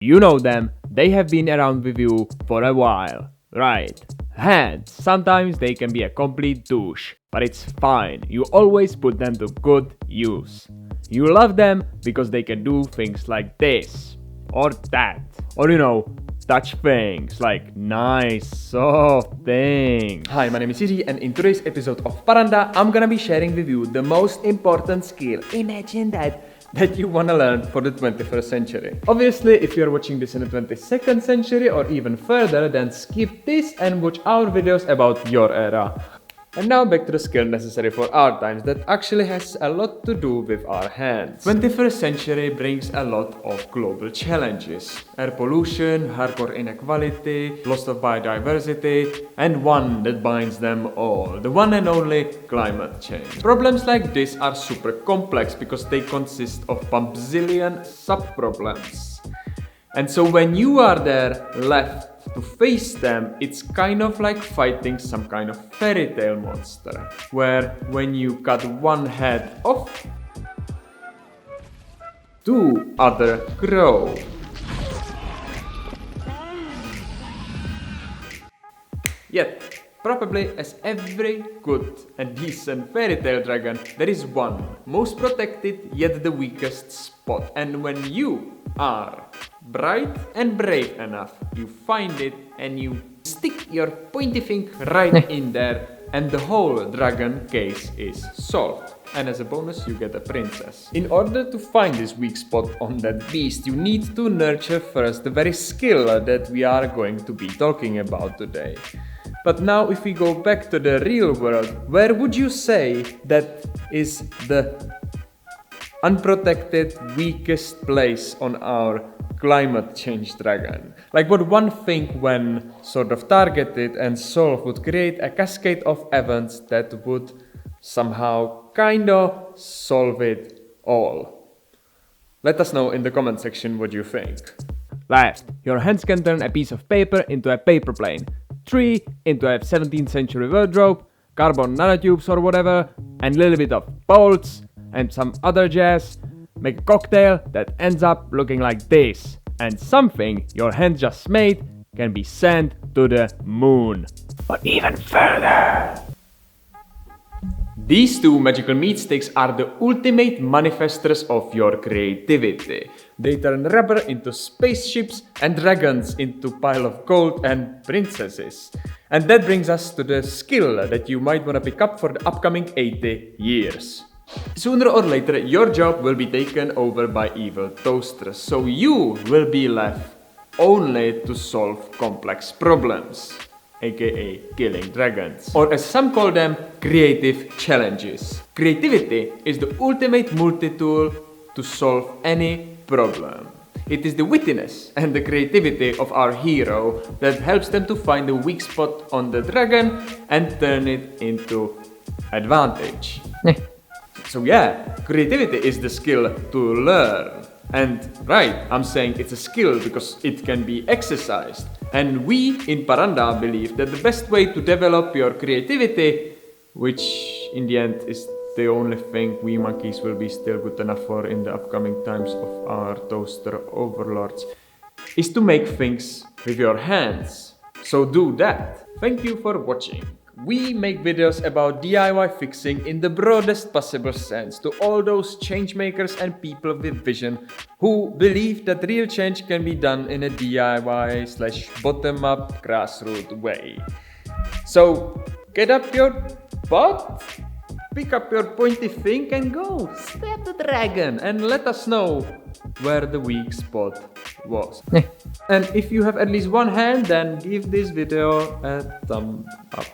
You know them, they have been around with you for a while, right? Hands, sometimes they can be a complete douche, but it's fine, you always put them to good use. You love them because they can do things like this, or that, or touch things like nice, soft things. Hi, my name is Iri, and in today's episode of Paranda, I'm gonna be sharing with you the most important skill. Imagine that you wanna learn for the 21st century. Obviously, if you're watching this in the 22nd century or even further, then skip this and watch our videos about your era. And now back to the skill necessary for our times that actually has a lot to do with our hands. 21st century brings a lot of global challenges. Air pollution, hardcore inequality, loss of biodiversity, and one that binds them all, the one and only climate change. Problems like this are super complex because they consist of a bazillion sub-problems. And so when you are there left to face them, it's kind of like fighting some kind of fairy tale monster, where when you cut one head off, two other grow. Yet, probably as every good and decent fairy tale dragon, there is one most protected yet the weakest spot, and when you are bright and brave enough, you find it and you stick your pointy finger right in there, and the whole dragon case is solved. And as a bonus, you get a princess. In order to find this weak spot on that beast, you need to nurture first the very skill that we are going to be talking about today. But now if we go back to the real world, where would you say that is the unprotected, weakest place on our climate change dragon? Like what one thing when sort of targeted and solved would create a cascade of events that would somehow kinda solve it all? Let us know in the comment section what you think. Left, your hands can turn a piece of paper into a paper plane, tree into a 17th century wardrobe, carbon nanotubes or whatever, and a little bit of bolts and some other jazz. Make a cocktail that ends up looking like this, and something your hand just made can be sent to the moon. But even further. These two magical meat sticks are the ultimate manifestors of your creativity. They turn rubber into spaceships and dragons into pile of gold and princesses. And that brings us to the skill that you might want to pick up for the upcoming 80 years. Sooner or later, your job will be taken over by evil toasters, so you will be left only to solve complex problems, aka killing dragons. Or as some call them, creative challenges. Creativity is the ultimate multi-tool to solve any problem. It is the wittiness and the creativity of our hero that helps them to find the weak spot on the dragon and turn it into advantage. So yeah, creativity is the skill to learn. And right, I'm saying it's a skill because it can be exercised. And we in Paranda believe that the best way to develop your creativity, which in the end is the only thing we monkeys will be still good enough for in the upcoming times of our toaster overlords, is to make things with your hands. So do that. Thank you for watching. We make videos about DIY fixing in the broadest possible sense to all those change makers and people with vision who believe that real change can be done in a DIY/bottom-up grassroots way. So get up your butt, pick up your pointy thing and go stab the dragon and let us know where the weak spot was. And if you have at least one hand, then give this video a thumb up.